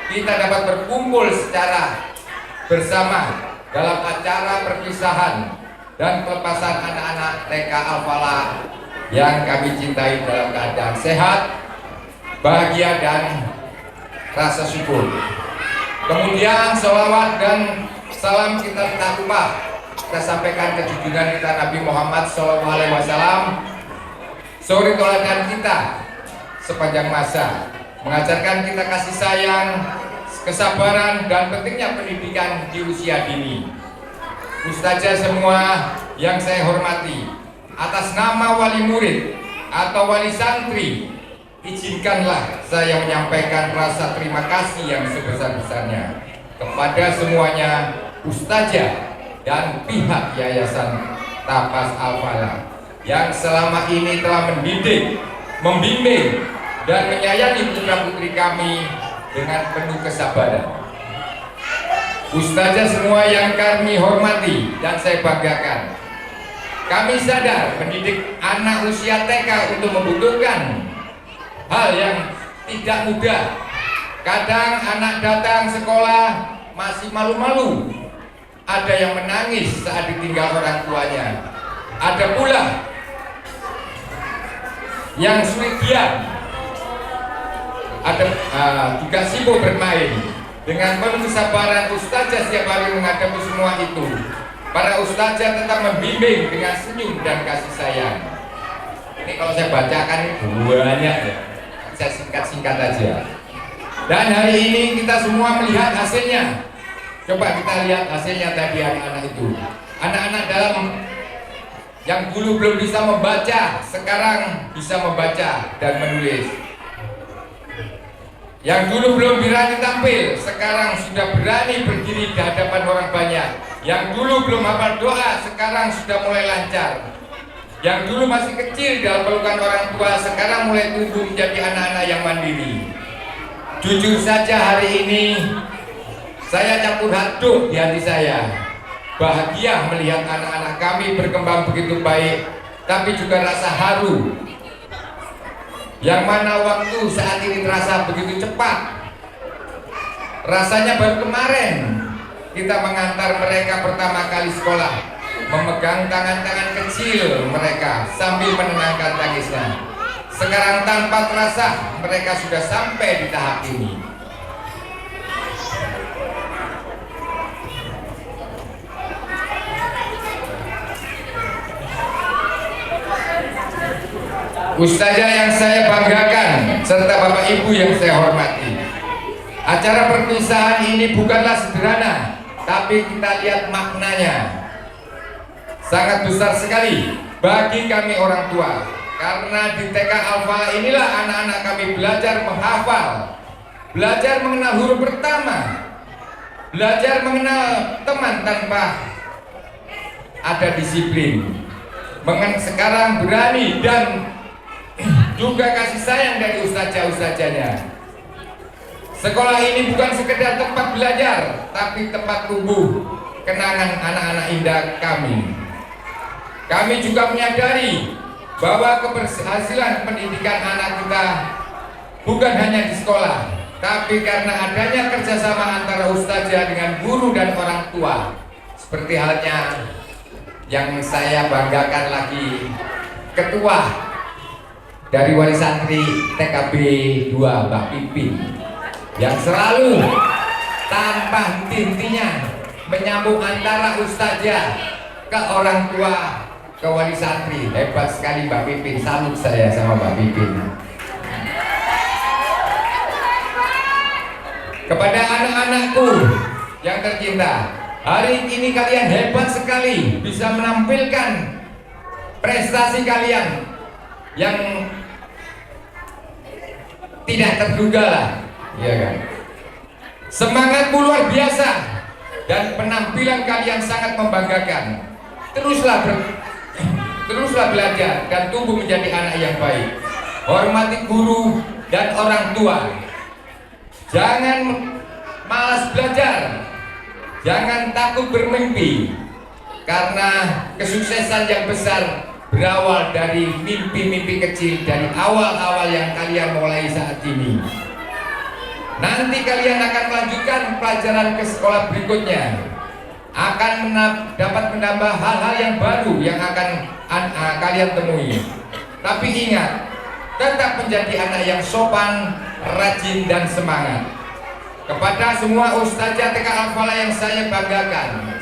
kita dapat berkumpul secara bersama dalam acara perpisahan dan pelepasan anak-anak TK Al-Falah yang kami cintai dalam keadaan sehat, bahagia, dan rasa syukur. Kemudian sholawat dan salam kita tak lupa kita sampaikan ke junjungan kita Nabi Muhammad SAW, suri teladan kita sepanjang masa, mengajarkan kita kasih sayang, kesabaran, dan pentingnya pendidikan di usia dini. Ustazah semua yang saya hormati, atas nama wali murid atau wali santri, izinkanlah saya menyampaikan rasa terima kasih yang sebesar-besarnya kepada semuanya, ustazah dan pihak Yayasan Tapas Al-Falah yang selama ini telah mendidik, membimbing, dan menyayangi putra-putri kami dengan penuh kesabaran. Ustazah semua yang kami hormati dan saya banggakan, kami sadar mendidik anak usia TK untuk membutuhkan hal yang tidak mudah. Kadang anak datang sekolah masih malu-malu, ada yang menangis saat ditinggal orang tuanya, ada pula yang sulit diam, ada juga sibuk bermain. Dengan penuh kesabaran ustazah setiap hari menghadapi semua itu, para ustazah tetap membimbing dengan senyum dan kasih sayang. Ini kalau saya bacakan ini banyak ya, saya singkat-singkat aja. Dan hari ini kita semua melihat hasilnya. Coba kita lihat hasilnya tadi anak-anak itu. Anak-anak dalam yang dulu belum bisa membaca, sekarang bisa membaca dan menulis. Yang dulu belum berani tampil, sekarang sudah berani berdiri di hadapan orang banyak. Yang dulu belum hafal doa, sekarang sudah mulai lancar. Yang dulu masih kecil dalam pelukan orang tua, sekarang mulai tumbuh menjadi anak-anak yang mandiri. Jujur saja hari ini saya campur aduk di hati saya. Bahagia melihat anak-anak kami berkembang begitu baik, tapi juga rasa haru. Yang mana waktu saat ini terasa begitu cepat. Rasanya baru kemarin kita mengantar mereka pertama kali sekolah, memegang tangan-tangan kecil mereka sambil menenangkan tangisnya. Sekarang tanpa terasa mereka sudah sampai di tahap ini. Ustazah yang saya banggakan serta Bapak Ibu yang saya hormati, acara perpisahan ini bukanlah sederhana, tapi kita lihat maknanya sangat besar sekali bagi kami orang tua. Karena di TK Al-Falah inilah anak-anak kami belajar menghafal, belajar mengenal huruf pertama, belajar mengenal teman tanpa ada disiplin. Sekarang berani dan juga kasih sayang dari ustazah-ustazahnya. Sekolah ini bukan sekedar tempat belajar, tapi tempat tumbuh kenangan anak-anak indah kami. Kami juga menyadari bahwa keberhasilan pendidikan anak kita bukan hanya di sekolah, tapi karena adanya kerjasama antara ustazah dengan guru dan orang tua. Seperti halnya yang saya banggakan lagi, ketua dari wali santri TKB 2 Mbak Pipin, yang selalu tanpa henti-hentinya menyambung antara ustazah ke orang tua, ke wali santri. Hebat sekali Mbak Pipin, salut saya sama Mbak Pipin. Kepada anak-anakku yang tercinta, hari ini kalian hebat sekali, bisa menampilkan prestasi kalian yang tidak terduga lah, ya kan? Semangatmu luar biasa dan penampilan kalian sangat membanggakan. Teruslah belajar dan tumbuh menjadi anak yang baik. Hormati guru dan orang tua. Jangan malas belajar. Jangan takut bermimpi. Karena kesuksesan yang besar berawal dari mimpi-mimpi kecil dari awal-awal yang kalian mulai saat ini. Nanti kalian akan melanjutkan pelajaran ke sekolah berikutnya, akan dapat menambah hal-hal yang baru yang akan kalian temui. Tapi ingat, tetap menjadi anak yang sopan, rajin dan semangat. Kepada semua ustazah TK Al-Falah yang saya banggakan,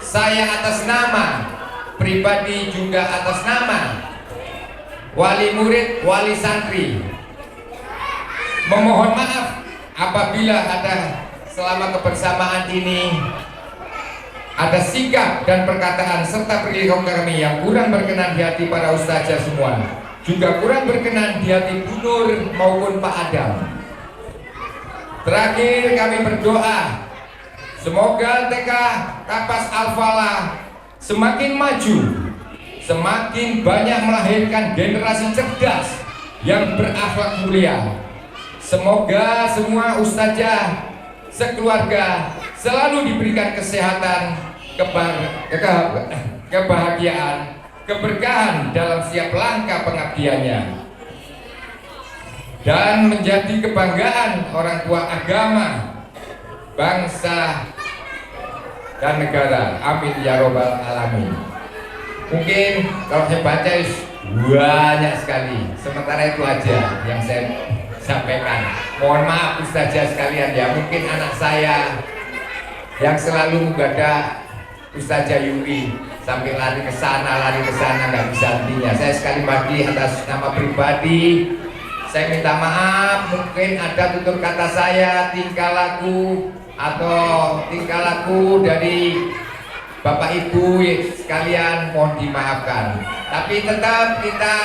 saya atas nama pribadi juga atas nama wali murid, wali santri, memohon maaf apabila ada selama kebersamaan ini ada sikap dan perkataan serta perilaku kami yang kurang berkenan di hati para ustazah semua, juga kurang berkenan di hati Bu Nur maupun Pak Adam. Terakhir kami berdoa semoga TK Kapas Al-Falah semakin maju, semakin banyak melahirkan generasi cerdas yang berakhlak mulia. Semoga semua ustazah sekeluarga selalu diberikan kesehatan, kebahagiaan, keberkahan dalam setiap langkah pengabdiannya, dan menjadi kebanggaan orang tua agama, bangsa dan negara. Amin ya robbal alamin. Mungkin kalau saya baca banyak sekali, sementara itu aja yang saya sampaikan. Mohon maaf ustazah sekalian ya, mungkin anak saya yang selalu menggadah Ustazah Yuli sampai lari ke sana nggak bisa hentinya. Saya sekali lagi atas nama pribadi saya minta maaf, mungkin ada tutur kata saya, tingkah laku dari Bapak Ibu sekalian mohon dimaafkan. Tapi tetap kita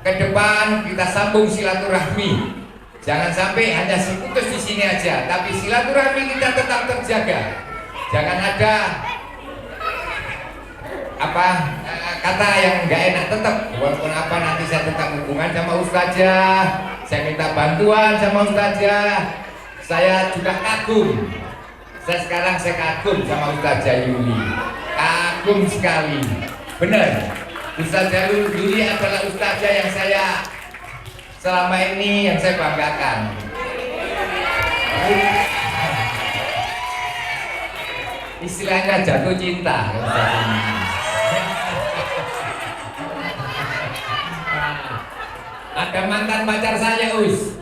ke depan kita sambung silaturahmi. Jangan sampai hanya seputus di sini aja, tapi silaturahmi kita tetap terjaga. Jangan ada kata yang nggak enak, tetap walaupun apa nanti saya tetap hubungan sama ustazah, saya minta bantuan sama ustazah. Saya juga kagum. Saya kagum sama Ustazah Yuli. Kagum sekali. Benar. Ustazah Yuli adalah ustazah yang saya selama ini yang saya banggakan. Istilahnya jatuh cinta. Ada mantan pacar saya,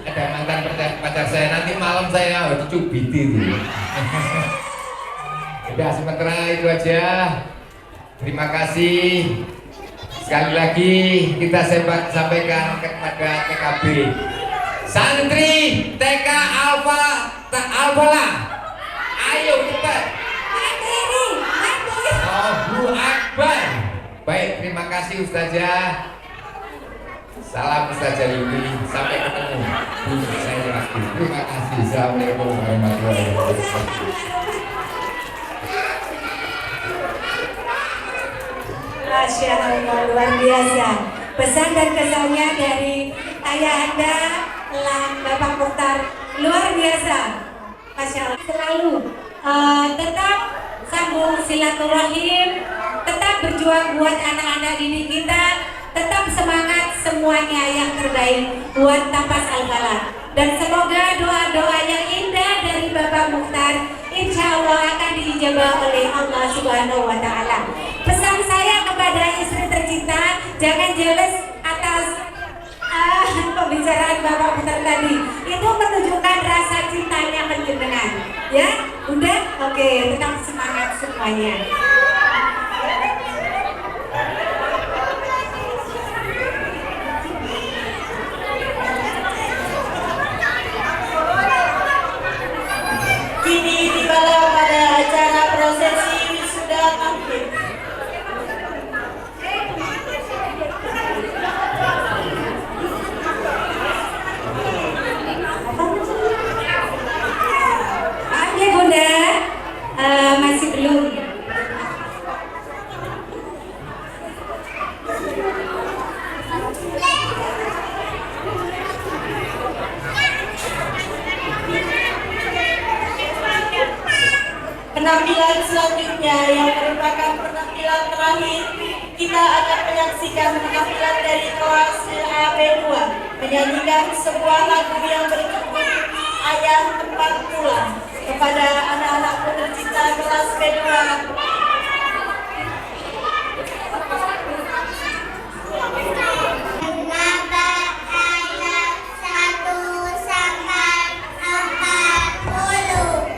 ada mantan pacar saya, nanti malam saya dicubitin. Udah sementara itu aja. Terima kasih. Sekali lagi kita sampaikan kepada TKB santri TK Al-Falah. Ayo cepat. Allahu Akbar. Baik, terima kasih ustazah. Salam Ustazah Yuli, sampai ketemu. Terima kasih. Assalamualaikum warahmatullahi wabarakatuh. Masya Allah, luar biasa. Pesan dan kesannya dari ayah anda, Bapak Mukhtar, luar biasa. Masya Allah. Selalu tetap sambung silaturahim, tetap berjuang buat anak-anak didik kita. Tetap semangat, semuanya yang terbaik buat Kapas Al-Falah. Dan semoga doa-doa yang indah dari Bapak Mukhtar insya Allah akan diijabah oleh Allah Subhanahu wa Ta'ala. Pesan saya kepada istri tercinta, jangan jealous atas pembicaraan Bapak Mukhtar tadi. Itu menunjukkan rasa cintanya menjenengan. Ya, udah? Oke, tetap semangat semuanya. menyaksikan penampilan dari kelas AB2 menyanyikan sebuah lagu yang berjudul Ayah Tempat Pulang kepada anak-anakku tercinta kelas B2. Mengapa ayat 1 sampai 40?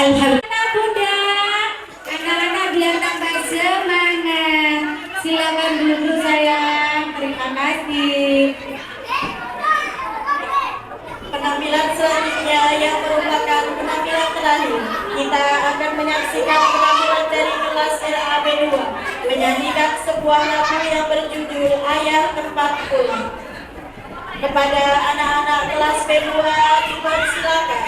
Alhamdulillah Bunda, anak-anak biar tambah semangat. Silakan duduk sayang. Terima kasih. Penampilan selanjutnya yang merupakan penampilan terakhir, kita akan menyaksikan penampilan dari kelas RAB 2 menyanyikan sebuah lagu yang berjudul Ayah Tempat Pulang. Kepada anak-anak kelas B2 dipersilakan.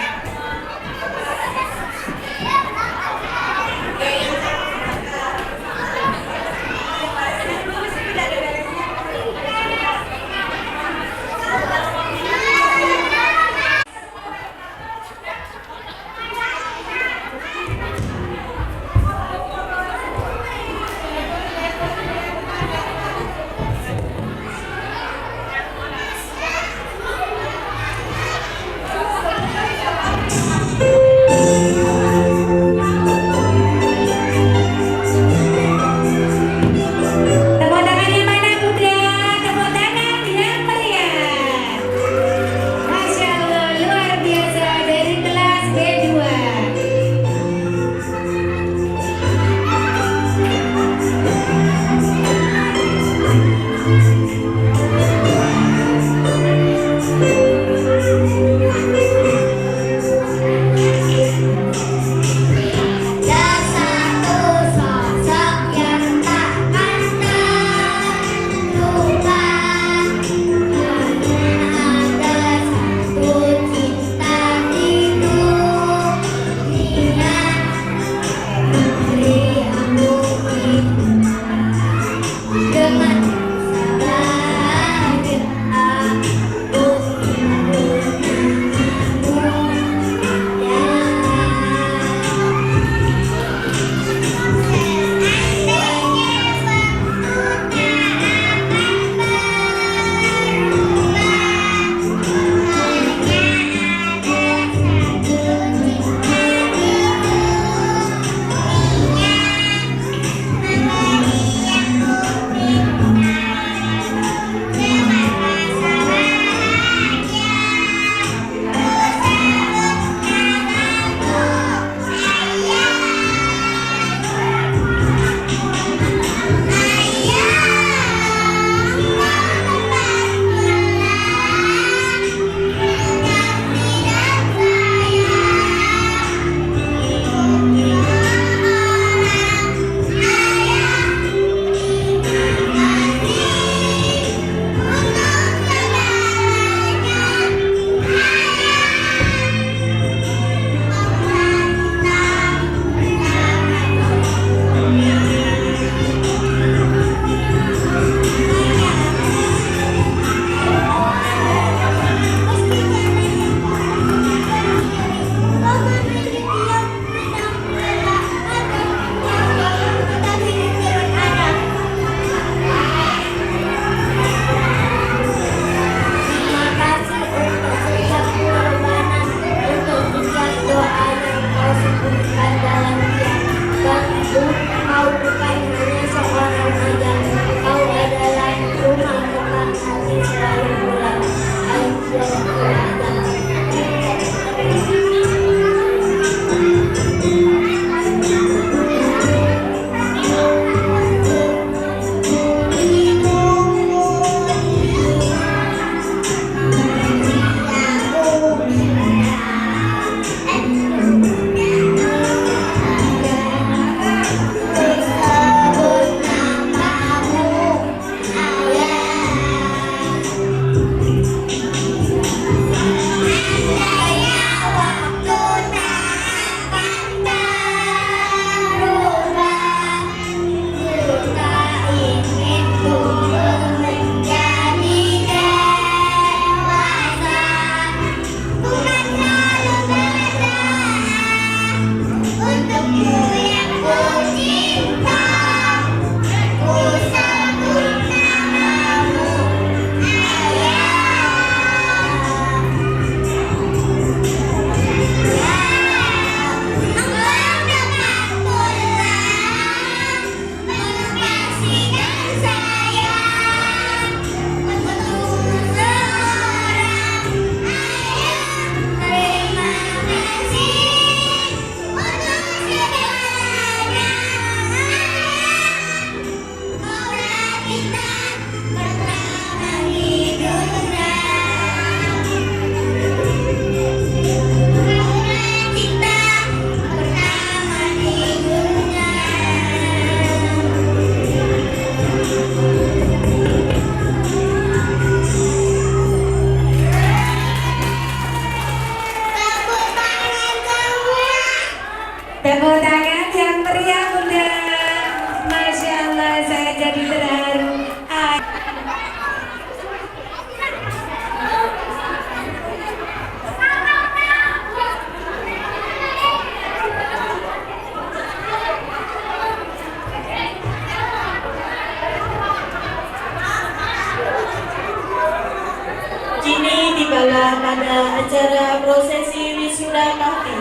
acara prosesi wisuda bakti,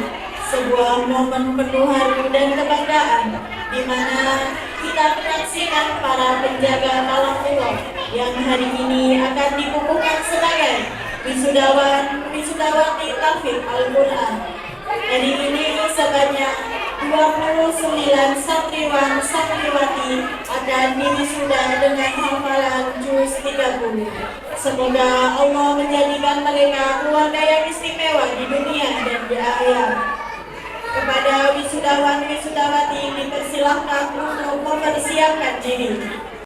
sebuah momen penuh haru dan kebanggaan di mana kita menyaksikan para penjaga malam pulau yang hari ini akan dikukuhkan sebagai wisudawati tahfidz Al-Quran. Hari ini sebanyak 29 santriwan santriwati akan diwisuda dengan hafalan juz 30. Semoga Allah menjadikan mereka keluarga yang istimewa di dunia dan di akhirat. Kepada wisudawan wisudawati dipersilahkan untuk mempersiapkan diri.